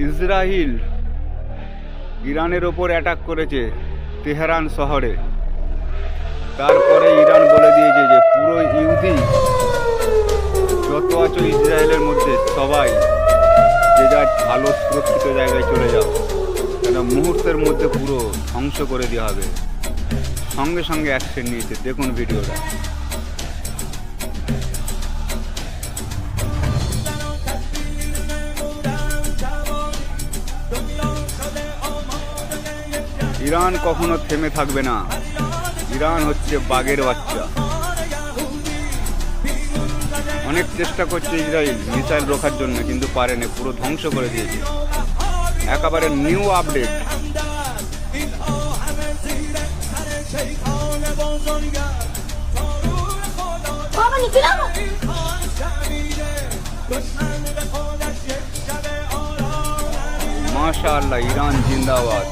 Israel ইরানের ওপর attack করেছে তেহরান শহরে। তারপরে ইরান বলে দিয়েছে যে পুরো ইহুদি যত আছো ইসরায়েলের মধ্যে সবাই যে যার ভালো সুরক্ষিত জায়গায় চলে যাও, এটা মুহূর্তের মধ্যে পুরো ধ্বংস করে দেওয়া হবে। সঙ্গে সঙ্গে অ্যাকশন নিয়েছে, দেখুন ভিডিওটা। ইরান কখনো থেমে থাকবে না। ইরান হচ্ছে বাঘের বাচ্চা। অনেক চেষ্টা করছে ইসরায়েল মিসাইল রোখার জন্য, কিন্তু পারেনি, পুরো ধ্বংস করে দিয়েছে। একেবারে নিউ আপডেট। মাশাআল্লাহ, ইরান জিন্দাবাদ।